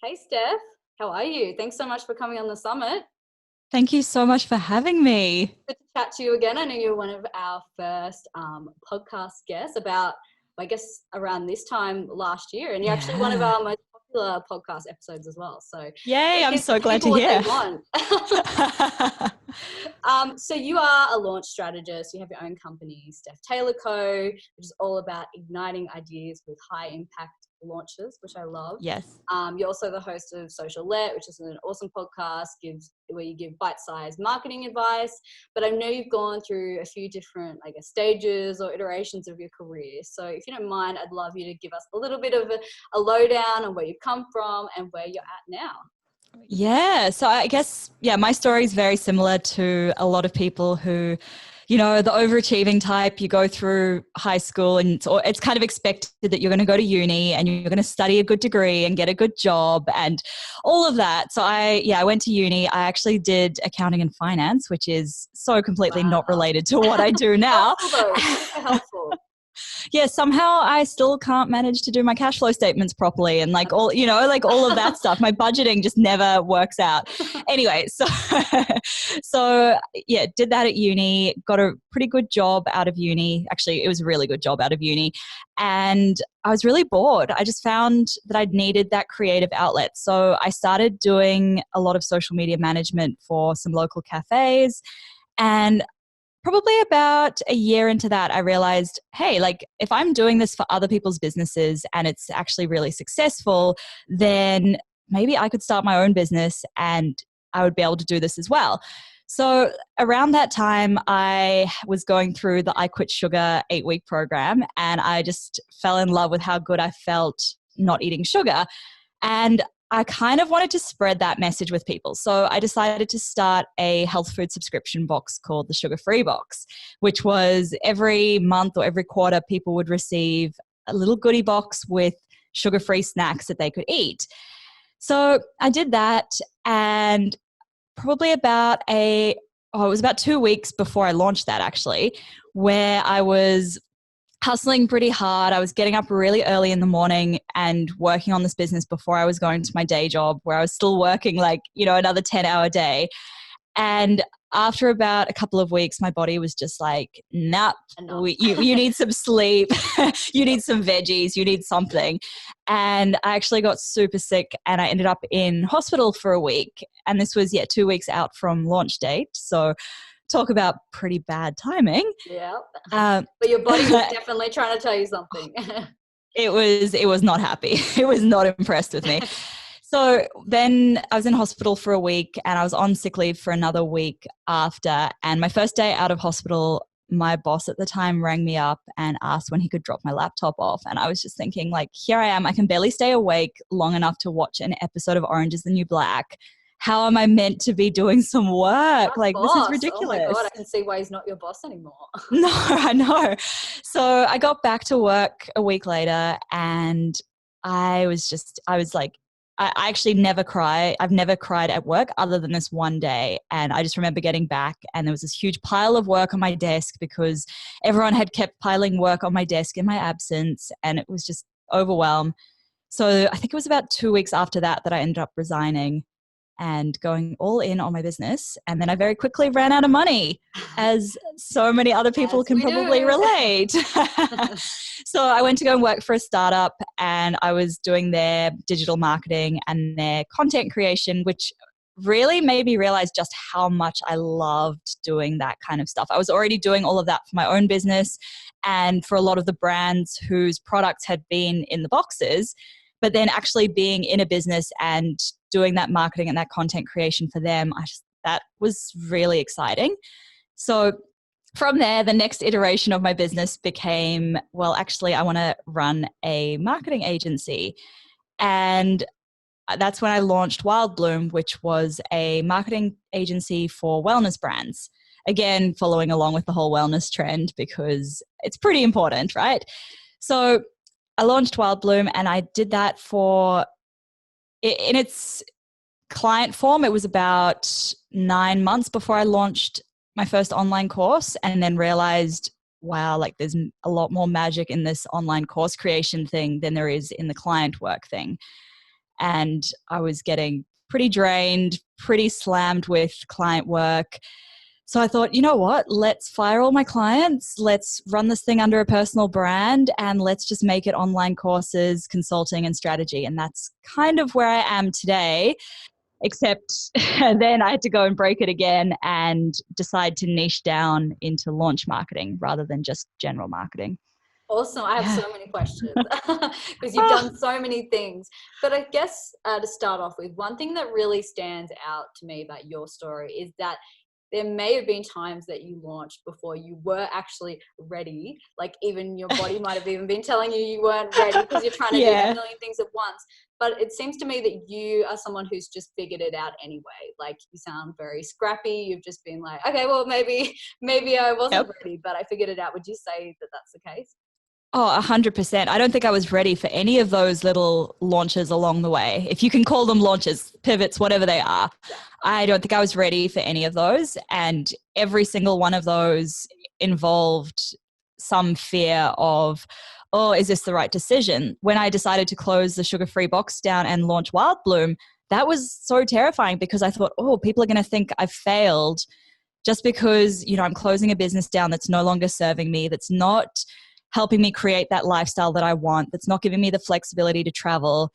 Hey Steph, how are you? Thanks so much for coming on the summit. Thank you so much for having me. Good to chat to you again. I know you're one of our first podcast guests about, I guess, around this time last year, and you're actually one of Yeah. our most popular podcast episodes as well. So Yay, yeah, I'm give so glad to people what they hear. want. So you are a launch strategist. You have your own company, Steph Taylor Co., which is all about igniting ideas with high impact launches, which I love. Yes. You're also the host of Social Let, which is an awesome podcast where you give bite-sized marketing advice. But I know you've gone through a few different, I guess, stages or iterations of your career. So if you don't mind, I'd love you to give us a little bit of a lowdown on where you've come from and where you're at now. Yeah. So I guess, my story is very similar to a lot of people who, the overachieving type. You go through high school and it's kind of expected that you're going to go to uni and you're going to study a good degree and get a good job and all of that. So I went to uni. I actually did accounting and finance, which is so completely Wow. not related to what I do now. Helpful though, super helpful. Yeah, somehow I still can't manage to do my cash flow statements properly and all of that stuff. My budgeting just never works out. Anyway, so did that at uni, got a pretty good job out of uni. Actually, it was a really good job out of uni. And I was really bored. I just found that I'd needed that creative outlet. So I started doing a lot of social media management for some local cafes. And probably about a year into that, I realized, hey, if I'm doing this for other people's businesses and it's actually really successful, then maybe I could start my own business and I would be able to do this as well. So around that time, I was going through the I Quit Sugar 8-week program and I just fell in love with how good I felt not eating sugar. And I kind of wanted to spread that message with people. So I decided to start a health food subscription box called the Sugar Free Box, which was every month or every quarter, people would receive a little goodie box with sugar-free snacks that they could eat. So I did that, and probably it was about 2 weeks before I launched that actually, where I was hustling pretty hard. I was getting up really early in the morning and working on this business before I was going to my day job, where I was still working another 10-hour day. And after about a couple of weeks, my body was just like, nah, you need some sleep. You need some veggies. You need something. And I actually got super sick and I ended up in hospital for a week. And this was, 2 weeks out from launch date. So talk about pretty bad timing. Yeah. But your body was definitely trying to tell you something. It was not happy. It was not impressed with me. So then I was in hospital for a week and I was on sick leave for another week after. And my first day out of hospital, my boss at the time rang me up and asked when he could drop my laptop off. And I was just thinking, here I am. I can barely stay awake long enough to watch an episode of Orange is the New Black. How am I meant to be doing some work? This is ridiculous. Oh my God, I can see why he's not your boss anymore. No, I know. So I got back to work a week later and I actually never cry. I've never cried at work other than this one day. And I just remember getting back and there was this huge pile of work on my desk because everyone had kept piling work on my desk in my absence and it was just overwhelmed. So I think it was about 2 weeks after that I ended up resigning and going all in on my business. And then I very quickly ran out of money, as so many other people can probably relate. So I went to go and work for a startup and I was doing their digital marketing and their content creation, which really made me realize just how much I loved doing that kind of stuff. I was already doing all of that for my own business and for a lot of the brands whose products had been in the boxes. But then actually being in a business and doing that marketing and that content creation for them, that was really exciting. So from there, the next iteration of my business became, actually, I want to run a marketing agency. And that's when I launched Wild Bloom, which was a marketing agency for wellness brands. Again, following along with the whole wellness trend because it's pretty important, right? So I launched Wild Bloom and I did that in its client form. It was about 9 months before I launched my first online course and then realized, wow, there's a lot more magic in this online course creation thing than there is in the client work thing. and I was getting pretty drained, pretty slammed with client work. So I thought, you know what, let's fire all my clients. Let's run this thing under a personal brand and let's just make it online courses, consulting and strategy. And that's kind of where I am today, except then I had to go and break it again and decide to niche down into launch marketing rather than just general marketing. Awesome. I have so many questions because you've done so many things. But I guess to start off with, one thing that really stands out to me about your story is that there may have been times that you launched before you were actually ready. Like even your body might have even been telling you weren't ready because you're trying to do a million things at once. But it seems to me that you are someone who's just figured it out anyway. Like you sound very scrappy. You've just been like, okay, well, maybe I wasn't ready, but I figured it out. Would you say that that's the case? Oh, 100%. I don't think I was ready for any of those little launches along the way. If you can call them launches, pivots, whatever they are. I don't think I was ready for any of those. And every single one of those involved some fear of, oh, is this the right decision? When I decided to close the sugar-free box down and launch Wild Bloom, that was so terrifying because I thought, oh, people are going to think I've failed just because, you know, I'm closing a business down that's no longer serving me, that's not helping me create that lifestyle that I want, that's not giving me the flexibility to travel.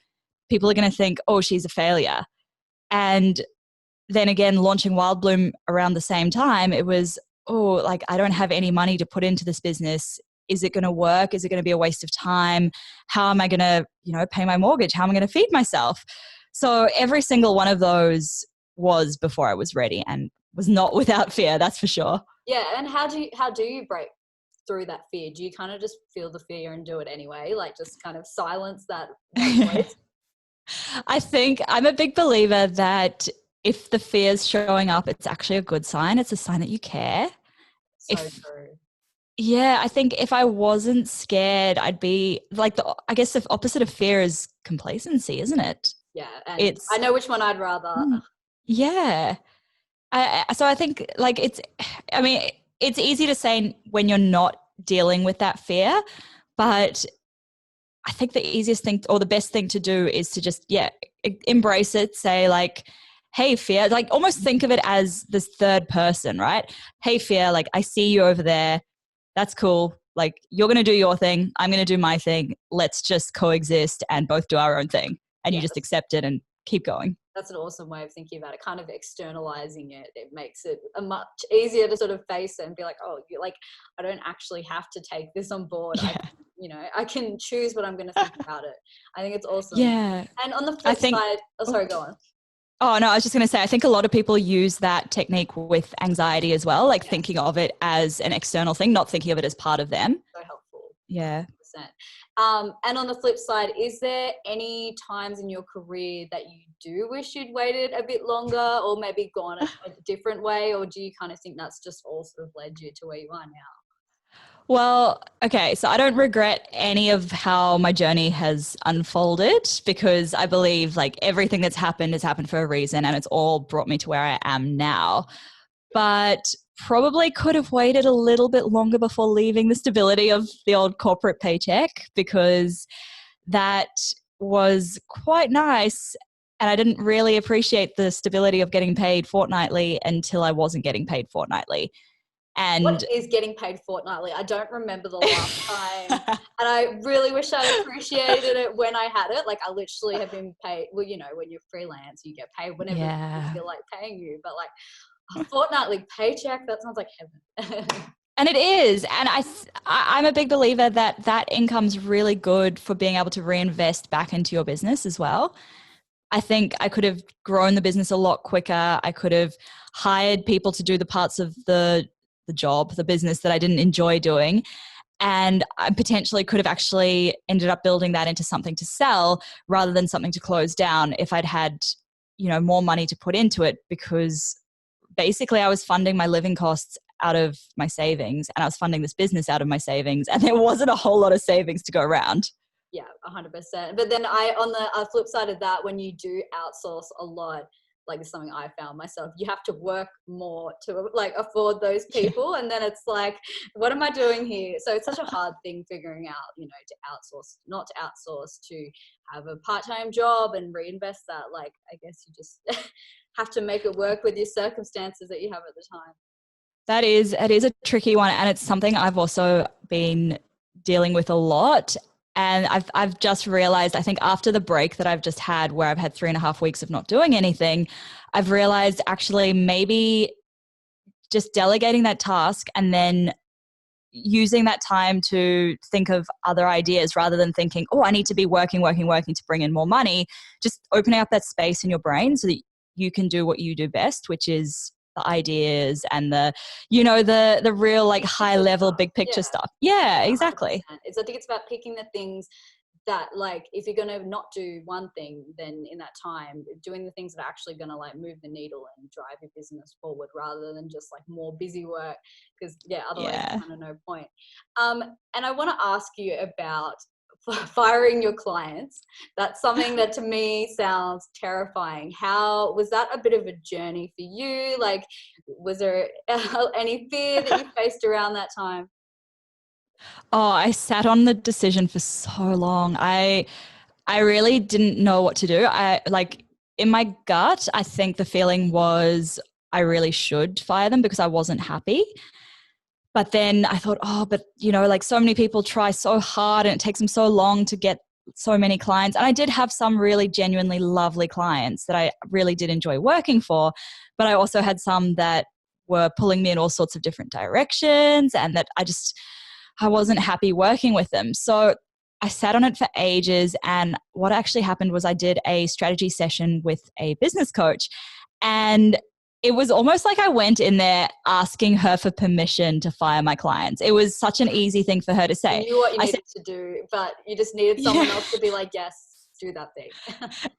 People are going to think, oh, she's a failure. And then again, launching Wild Bloom around the same time, it was, oh, like I don't have any money to put into this business. Is it going to work? Is it going to be a waste of time? How am I going to, you know, pay my mortgage? How am I going to feed myself? So every single one of those was before I was ready and was not without fear, that's for sure. Yeah. And how do you break through that fear? Do you kind of just feel the fear and do it anyway? Like just kind of silence that voice? I think I'm a big believer that if the fear's showing up, it's actually a good sign. It's a sign that you care. So true. Yeah, I think if I wasn't scared, I'd be like, I guess the opposite of fear is complacency, isn't it? Yeah. And I know which one I'd rather. Yeah. So I think like it's easy to say when you're not dealing with that fear, but I think the easiest thing or the best thing to do is to just, embrace it. Say like, hey, fear, like almost think of it as this third person, right? Hey, fear, like I see you over there. That's cool. Like you're going to do your thing. I'm going to do my thing. Let's just coexist and both do our own thing. And you just accept it and keep going. That's an awesome way of thinking about it, kind of externalizing it. It makes it a much easier to sort of face it and be like, oh, like, I don't actually have to take this on board. Yeah. I can choose what I'm going to think about it. I think it's awesome. Yeah. And on the flip side, sorry, go on. Oh, no, I was just going to say, I think a lot of people use that technique with anxiety as well, like thinking of it as an external thing, not thinking of it as part of them. So helpful. Yeah. 100%. And on the flip side, is there any times in your career that you do wish you'd waited a bit longer or maybe gone a different way? Or do you kind of think that's just all sort of led you to where you are now? Well, okay, so I don't regret any of how my journey has unfolded because I believe like everything that's happened has happened for a reason and it's all brought me to where I am now. But probably could have waited a little bit longer before leaving the stability of the old corporate paycheck because that was quite nice. And I didn't really appreciate the stability of getting paid fortnightly until I wasn't getting paid fortnightly. And what is getting paid fortnightly? I don't remember the last time. And I really wish I appreciated it when I had it. Like I literally have been paid, well, you know, when you're freelance, you get paid whenever you feel like paying you. But like a fortnightly paycheck, that sounds like heaven. And it is. And I'm a big believer that that income's really good for being able to reinvest back into your business as well. I think I could have grown the business a lot quicker. I could have hired people to do the parts of the job, the business that I didn't enjoy doing. And I potentially could have actually ended up building that into something to sell rather than something to close down if I'd had, more money to put into it, because basically I was funding my living costs out of my savings and I was funding this business out of my savings and there wasn't a whole lot of savings to go around. Yeah, 100%. But then on the flip side of that, when you do outsource a lot, like this is something I found myself, you have to work more to like afford those people. And then it's like, what am I doing here? So it's such a hard thing figuring out, you know, to outsource, not to outsource, to have a part-time job and reinvest that. Like, I guess you just have to make it work with your circumstances that you have at the time. It is a tricky one, and it's something I've also been dealing with a lot. And I've just realized, I think after the break that I've just had, where I've had 3.5 weeks of not doing anything, I've realized actually maybe just delegating that task and then using that time to think of other ideas rather than thinking, oh, I need to be working to bring in more money. Just opening up that space in your brain so that you can do what you do best, which is the ideas and the, you know, the real like high level, big picture stuff. Yeah, exactly. 100%. I think it's about picking the things that, like, if you're going to not do one thing, then in that time, doing the things that are actually going to like move the needle and drive your business forward rather than just like more busy work. Because otherwise kind of no point. And I want to ask you about firing your clients. That's something that to me sounds terrifying. How was that a bit of a journey for you? Like, was there any fear that you faced around that time? Oh, I sat on the decision for so long. I really didn't know what to do. I like in my gut, I think the feeling was I really should fire them because I wasn't happy. But then I thought, oh, but you know, like so many people try so hard and it takes them so long to get so many clients. And I did have some really genuinely lovely clients that I really did enjoy working for. But I also had some that were pulling me in all sorts of different directions and that I wasn't happy working with them. So I sat on it for ages. And what actually happened was I did a strategy session with a business coach. And it was almost like I went in there asking her for permission to fire my clients. It was such an easy thing for her to say. You knew what you needed to do, but you just needed someone else to be like, yes, do that thing.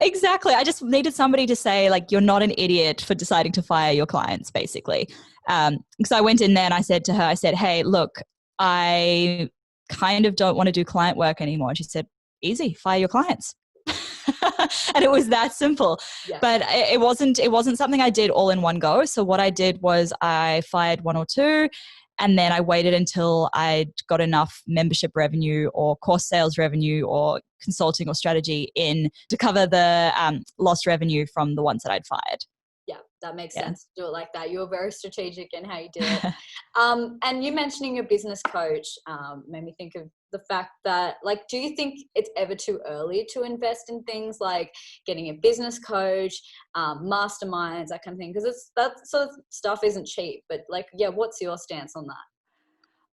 Exactly. I just needed somebody to say, like, you're not an idiot for deciding to fire your clients, basically. Because I went in there and I said to her, I said, hey, look, I kind of don't want to do client work anymore. And she said, easy, fire your clients. And it was that simple. Yeah. But it wasn't something I did all in one go. So what I did was I fired one or two, and then I waited until I got enough membership revenue or course sales revenue or consulting or strategy in to cover the lost revenue from the ones that I'd fired. Yeah, that makes sense to do it like that. You're very strategic in how you did it. And you mentioning your business coach made me think of the fact that, like, do you think it's ever too early to invest in things like getting a business coach, masterminds, that kind of thing? Because that sort of stuff isn't cheap. But like, what's your stance on that?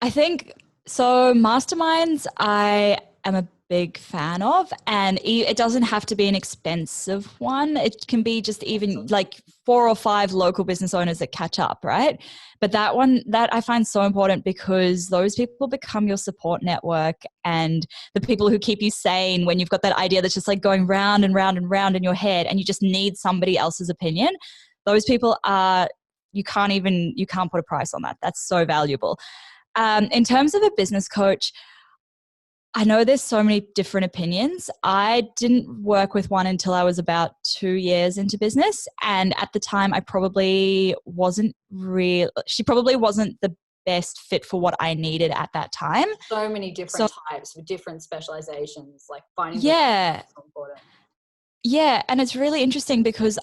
I think so. Masterminds, I am a big fan of, and it doesn't have to be an expensive one. It can be just even like 4 or 5 local business owners that catch up, right? But that I find so important because those people become your support network and the people who keep you sane when you've got that idea that's just like going round and round and round in your head and you just need somebody else's opinion. Those people you can't put a price on that. That's so valuable. In terms of a business coach, I know there's so many different opinions. I didn't work with one until I was about 2 years into business. And at the time, she probably wasn't the best fit for what I needed at that time. So many different types with different specializations, like finding so important. Yeah. And it's really interesting because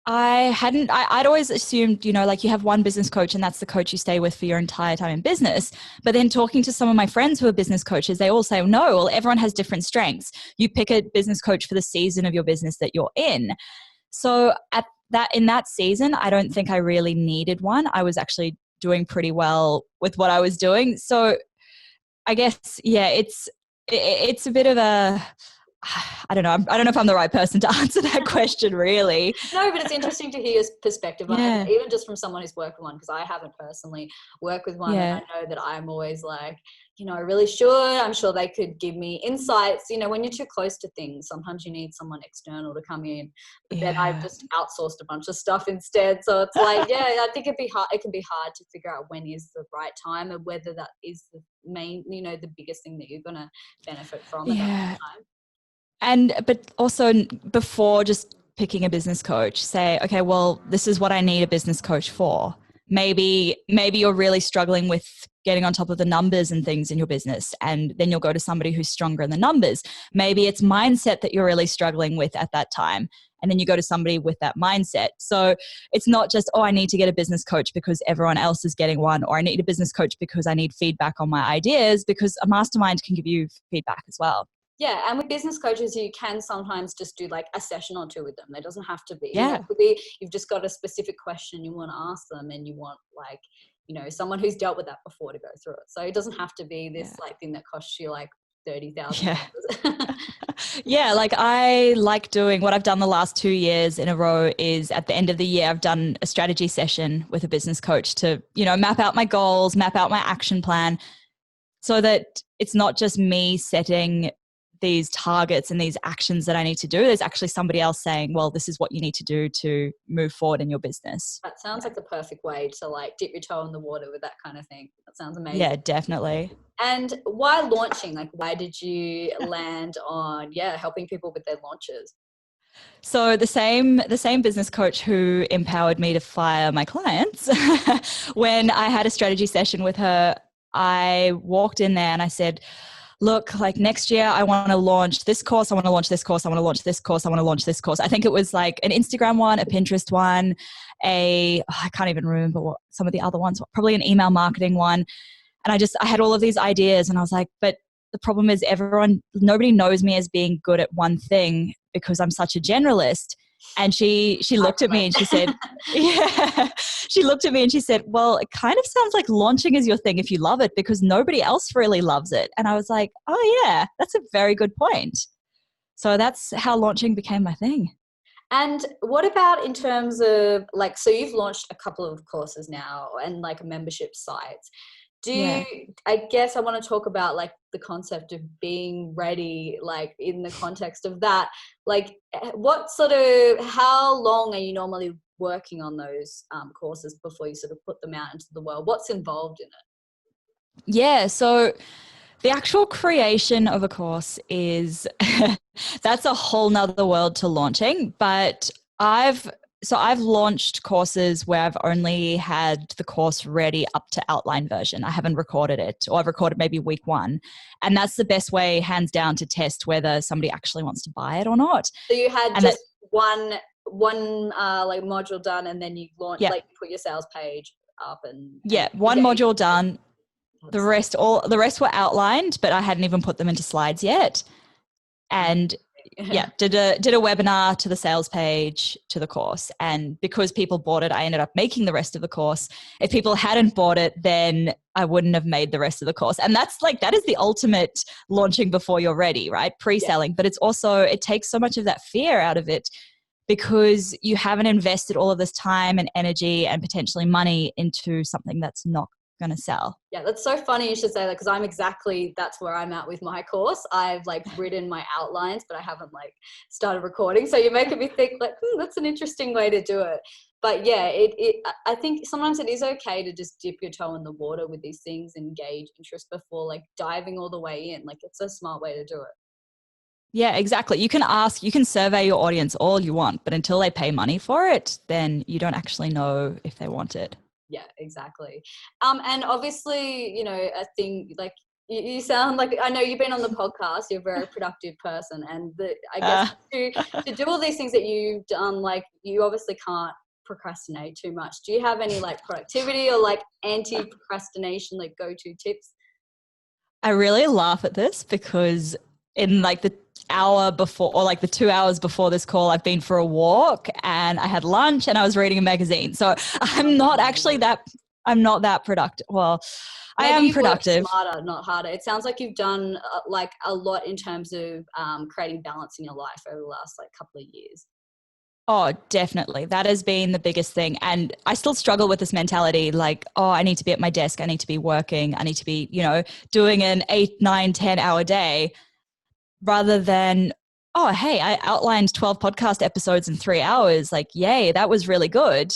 I'd always assumed, you know, like you have one business coach and that's the coach you stay with for your entire time in business. But then talking to some of my friends who are business coaches, they all say, no, well, everyone has different strengths. You pick a business coach for the season of your business that you're in. So in that season, I don't think I really needed one. I was actually doing pretty well with what I was doing. So I guess, it's a bit of a, I don't know. I don't know if I'm the right person to answer that question, really. No, but it's interesting to hear your perspective on it, even just from someone who's worked with one, because I haven't personally worked with one. And I know that I'm always like, you know, I really should. I'm sure they could give me insights. You know, when you're too close to things, sometimes you need someone external to come in. But then I've just outsourced a bunch of stuff instead. So it's like, I think it'd be hard. It can be hard to figure out when is the right time and whether that is the main, you know, the biggest thing that you're going to benefit from at that time. But also before just picking a business coach, say, okay, well, this is what I need a business coach for. Maybe you're really struggling with getting on top of the numbers and things in your business, and then you'll go to somebody who's stronger in the numbers. Maybe it's mindset that you're really struggling with at that time, and then you go to somebody with that mindset. So it's not just, oh, I need to get a business coach because everyone else is getting one, or I need a business coach because I need feedback on my ideas, because a mastermind can give you feedback as well. Yeah, and with business coaches, you can sometimes just do like a session or two with them. There doesn't have to be. Yeah. It could be you've just got a specific question you want to ask them, and you want like, someone who's dealt with that before to go through it. So it doesn't have to be this like thing that costs you like $30,000. Yeah. Yeah, like I like doing what I've done the last 2 years in a row is at the end of the year, I've done a strategy session with a business coach to, map out my goals, map out my action plan, so that it's not just me setting these targets and these actions that I need to do. There's actually somebody else saying, well, this is what you need to do to move forward in your business. That sounds like the perfect way to like dip your toe in the water with that kind of thing. That sounds amazing. Yeah, definitely. And why launching? Like, why did you land on, helping people with their launches? So the same business coach who empowered me to fire my clients, when I had a strategy session with her, I walked in there and I said, look, like next year I want to launch this course. I want to launch this course. I want to launch this course. I want to launch this course. I think it was like an Instagram one, a Pinterest one, I can't even remember what some of the other ones, probably an email marketing one. And I had all of these ideas and I was like, but the problem is nobody knows me as being good at one thing because I'm such a generalist. And she looked at me and she said, she looked at me and she said, well, it kind of sounds like launching is your thing if you love it, because nobody else really loves it. And I was like, oh yeah, that's a very good point. So that's how launching became my thing. And what about in terms of like, so you've launched a couple of courses now and like membership sites. I guess I want to talk about like the concept of being ready, like in the context of that, like how long are you normally working on those courses before you sort of put them out into the world? What's involved in it? Yeah. So the actual creation of a course is, that's a whole nother world to launching, but I've launched courses where I've only had the course ready up to outline version. I haven't recorded it, or I've recorded maybe week 1. And that's the best way, hands down, to test whether somebody actually wants to buy it or not. So you had just one like module done, and then you launched, like put your sales page up and one module done. The rest were outlined, but I hadn't even put them into slides yet. And did a webinar to the sales page to the course. And because people bought it, I ended up making the rest of the course. If people hadn't bought it, then I wouldn't have made the rest of the course. And that is the ultimate launching before you're ready, right? Pre-selling. But it's also, it takes so much of that fear out of it because you haven't invested all of this time and energy and potentially money into something that's not going to sell. Yeah, that's so funny you should say that, because that's where I'm at with my course. I've like written my outlines, but I haven't like started recording. So you're making me think like, that's an interesting way to do it. But yeah, I think sometimes it is okay to just dip your toe in the water with these things and gauge interest before like diving all the way in. Like it's a smart way to do it. Yeah, exactly. You can survey your audience all you want, but until they pay money for it, then you don't actually know if they want it. Yeah, exactly. And obviously, a thing like you sound like, I know you've been on the podcast, you're a very productive person. And I guess to do all these things that you've done, like you obviously can't procrastinate too much. Do you have any like productivity or like anti-procrastination, like go-to tips? I really laugh at this because in like the hour before, or like the 2 hours before this call, I've been for a walk and I had lunch and I was reading a magazine. So I'm not that productive. Well, maybe I am productive. Work smarter, not harder. It sounds like you've done like a lot in terms of creating balance in your life over the last like couple of years. Oh, definitely. That has been the biggest thing. And I still struggle with this mentality like, oh, I need to be at my desk. I need to be working. I need to be, doing an 8, 9, 10 hour day. Rather than, oh, hey, I outlined 12 podcast episodes in 3 hours. Like, yay, that was really good.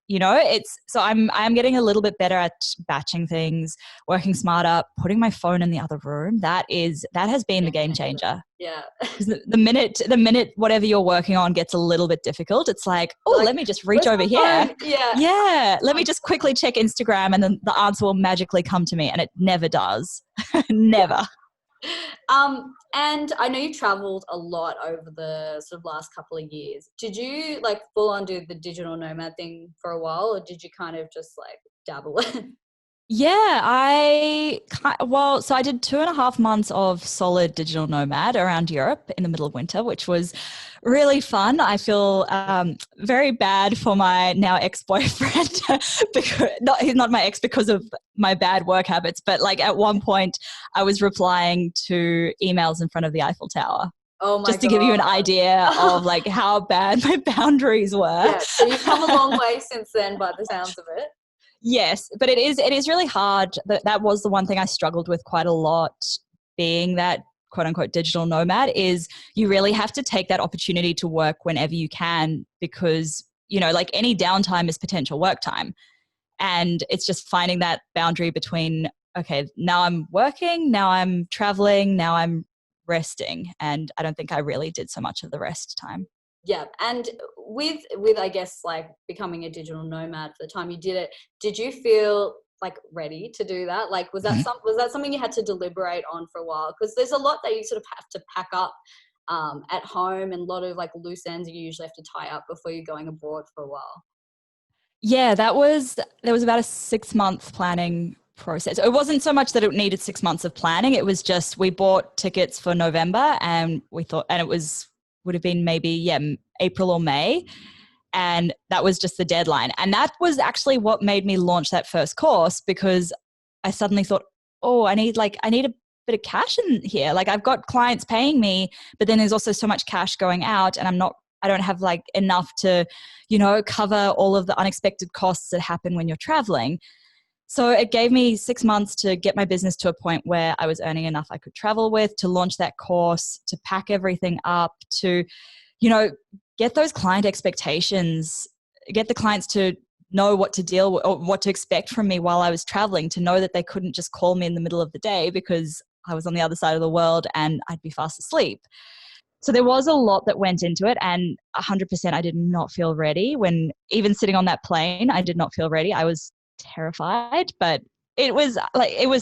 I'm getting a little bit better at batching things, working smarter, putting my phone in the other room. That has been the game changer. Yeah. Because the minute whatever you're working on gets a little bit difficult, it's like, let me just reach over here. Yeah. Let me just quickly check Instagram, and then the answer will magically come to me, and it never does. Never. And I know you traveled a lot over the sort of last couple of years. Did you like full on do the digital nomad thing for a while, or did you kind of just like dabble in? Yeah, so I did 2.5 months of solid digital nomad around Europe in the middle of winter, which was really fun. I feel very bad for my now ex-boyfriend because he's not my ex because of my bad work habits, but like at one point I was replying to emails in front of the Eiffel Tower. Oh my Just to give you an idea of like how bad my boundaries were. Yeah, so you've come a long way since then by the sounds of it. Yes, but it is really hard. That was the one thing I struggled with quite a lot, being that quote unquote digital nomad, is you really have to take that opportunity to work whenever you can, because, like any downtime is potential work time. And it's just finding that boundary between, okay, now I'm working, now I'm traveling, now I'm resting. And I don't think I really did so much of the rest time. Yeah. And with I guess like becoming a digital nomad for the time you did it, did you feel like ready to do that? Like was that something you had to deliberate on for a while? Because there's a lot that you sort of have to pack up at home, and a lot of like loose ends you usually have to tie up before you're going abroad for a while. Yeah, there was about a 6-month planning process. It wasn't so much that it needed 6 months of planning. It was just, we bought tickets for November, and we thought, and it would have been maybe, April or May. And that was just the deadline. And that was actually what made me launch that first course, because I suddenly thought, I need a bit of cash in here. Like I've got clients paying me, but then there's also so much cash going out, and I don't have like enough to, cover all of the unexpected costs that happen when you're traveling. So it gave me 6 months to get my business to a point where I was earning enough I could travel with, to launch that course, to pack everything up, to, get those client expectations, get the clients to know what to deal with or what to expect from me while I was traveling, to know that they couldn't just call me in the middle of the day because I was on the other side of the world and I'd be fast asleep. So there was a lot that went into it, and 100% I did not feel ready. When even sitting on that plane, I did not feel ready. I was terrified, but it was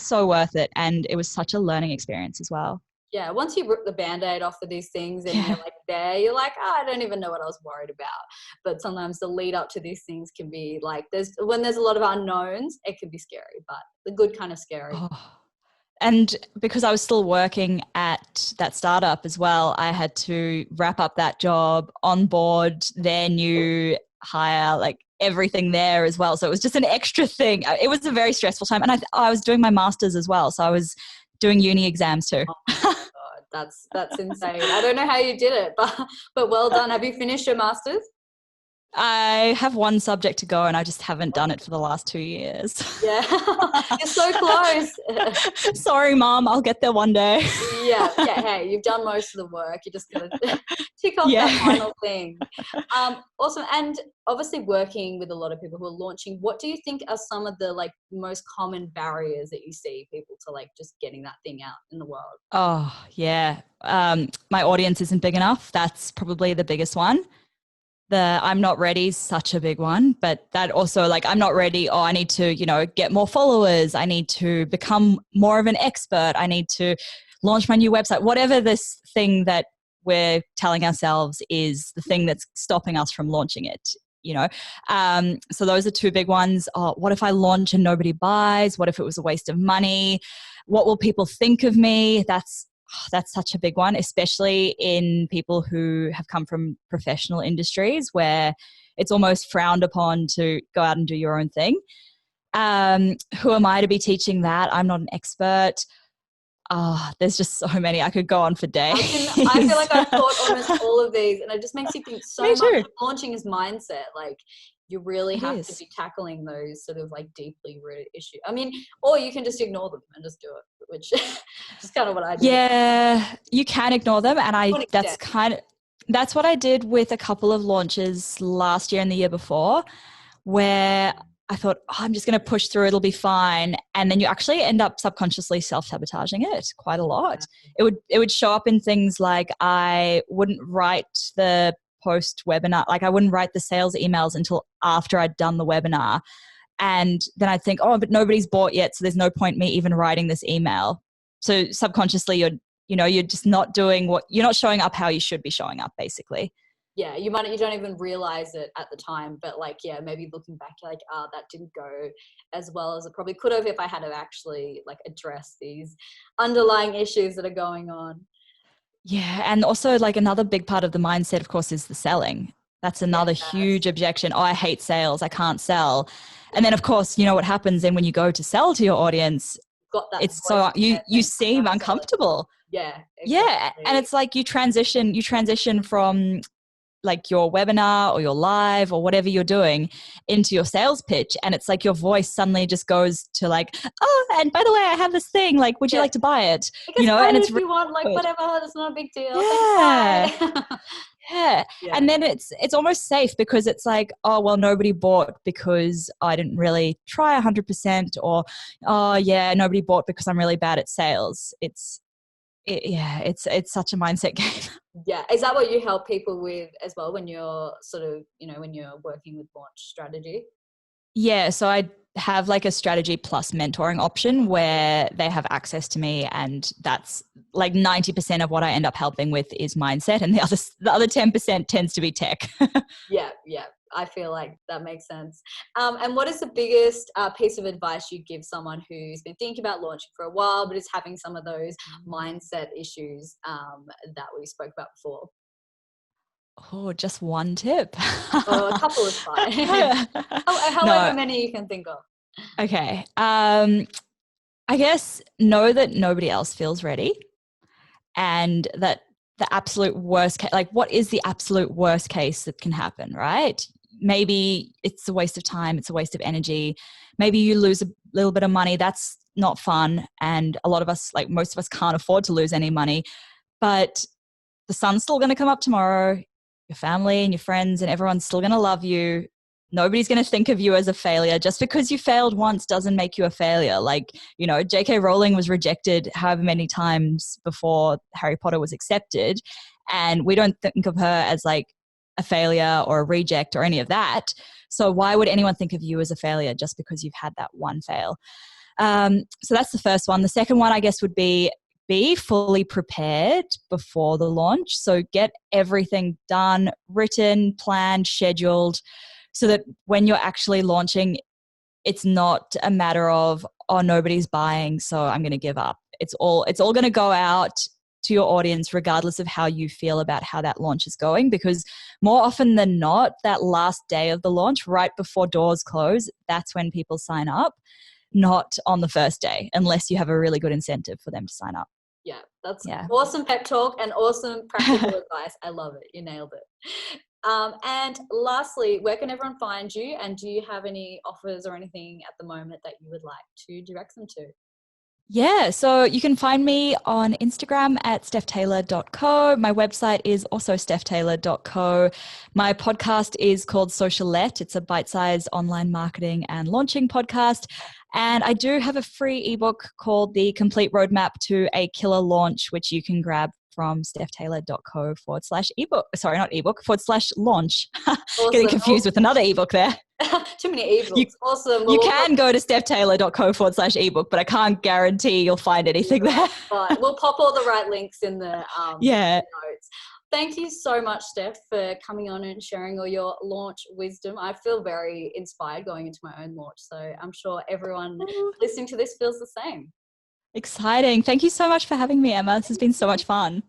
so worth it, and it was such a learning experience as well. Yeah, once you rip the Band-Aid off of these things and you're like there, you're like, I don't even know what I was worried about. But sometimes the lead up to these things can be like, when there's a lot of unknowns, it can be scary, but the good kind of scary. And because I was still working at that startup as well, I had to wrap up that job, onboard their new hire, like everything there as well. So it was just an extra thing. It was a very stressful time. And I was doing my master's as well. So I was doing uni exams too. Oh my God, that's insane. I don't know how you did it, but well done. Have you finished your master's? I have one subject to go, and I just haven't done it for the last 2 years. Yeah, you're so close. Sorry, Mom. I'll get there one day. Yeah. Hey, you've done most of the work. You just got to tick off that final thing. Awesome. And obviously, working with a lot of people who are launching, what do you think are some of the like most common barriers that you see people to like just getting that thing out in the world? Oh yeah, my audience isn't big enough. That's probably the biggest one. The I'm not ready is such a big one, but that also like I'm not ready. I need to, get more followers. I need to become more of an expert. I need to launch my new website. Whatever this thing that we're telling ourselves is the thing that's stopping us from launching it. So those are two big ones. What if I launch and nobody buys? What if it was a waste of money? What will people think of me? That's such a big one, especially in people who have come from professional industries where it's almost frowned upon to go out and do your own thing. Who am I to be teaching that? I'm not an expert. There's just so many. I could go on for days. I feel like I've thought almost all of these, and it just makes you think so much. Too. Launching is mindset. Like you really have to be tackling those sort of like deeply rooted issues. I mean, or you can just ignore them and just do it, which is kind of what I do. Yeah, you can ignore them, and that's what I did with a couple of launches last year and the year before. where I thought, oh, I'm just going to push through, it'll be fine. And then you actually end up subconsciously self-sabotaging it quite a lot. It would show up in things like I wouldn't write the post webinar, like I wouldn't write the sales emails until after I'd done the webinar. And then I'd think, oh, but nobody's bought yet, so there's no point me even writing this email. So subconsciously you're just not doing you're not showing up how you should be showing up, basically. Yeah, you don't even realize it at the time, but like, yeah, maybe looking back, you're like, that didn't go as well as it probably could have if I had to actually like address these underlying issues that are going on. Yeah. And also like another big part of the mindset, of course, is the selling. That's another huge objection. Oh, I hate sales. I can't sell. And then of course, you know what happens then when you go to sell to your audience, it's so you seem uncomfortable. Yeah. Exactly. Yeah. And it's like you transition from like your webinar or your live or whatever you're doing into your sales pitch. And it's like your voice suddenly just goes to like, oh, and by the way, I have this thing, like, would you like to buy it? And it's if you want, like, whatever, it's not a big deal. Yeah. Yeah. And then it's almost safe because it's like, oh, well, nobody bought because I didn't really try 100%, or, oh yeah, nobody bought because I'm really bad at sales. It's such a mindset game. Yeah. Is that what you help people with as well when you're sort of, when you're working with launch strategy? Yeah. So I have like a strategy plus mentoring option where they have access to me, and that's like 90% of what I end up helping with is mindset, and the other 10% tends to be tech. Yeah. I feel like that makes sense. And what is the biggest piece of advice you give someone who's been thinking about launching for a while, but is having some of those mindset issues that we spoke about before? Oh, just one tip. A couple is fine. However many you can think of. Okay. I guess know that nobody else feels ready, and that the absolute worst case, like what is the absolute worst case that can happen, right? Maybe it's a waste of time. It's a waste of energy. Maybe you lose a little bit of money. That's not fun. And a lot of us, like most of us, can't afford to lose any money, but the sun's still going to come up tomorrow. Your family and your friends and everyone's still going to love you. Nobody's going to think of you as a failure. Just because you failed once doesn't make you a failure. Like, J.K. Rowling was rejected however many times before Harry Potter was accepted. And we don't think of her as like a failure or a reject or any of that. So why would anyone think of you as a failure just because you've had that one fail? So that's the first one. The second one, I guess, would be fully prepared before the launch. So get everything done, written, planned, scheduled, so that when you're actually launching, it's not a matter of, oh, nobody's buying, so I'm going to give up. It's all going to go out to your audience regardless of how you feel about how that launch is going, because more often than not, that last day of the launch, right before doors close, that's when people sign up, not on the first day, unless you have a really good incentive for them to sign up. Yeah, that's awesome pep talk and awesome practical advice. I love it. You nailed it. And lastly, where can everyone find you? And do you have any offers or anything at the moment that you would like to direct them to? Yeah, so you can find me on Instagram at stephtaylor.co. My website is also stephtaylor.co. My podcast is called Social Let. It's a bite-sized online marketing and launching podcast. And I do have a free ebook called The Complete Roadmap to a Killer Launch, which you can grab from stephtaylor.co/ebook. Sorry, not ebook, /launch. Awesome. Getting confused with another ebook there. Too many ebooks. Awesome. You can go to stephtaylor.co/ebook, but I can't guarantee you'll find anything there. But we'll pop all the right links in the notes. Thank you so much, Steph, for coming on and sharing all your launch wisdom. I feel very inspired going into my own launch, so I'm sure everyone listening to this feels the same. Exciting. Thank you so much for having me, Emma. This has been so much fun.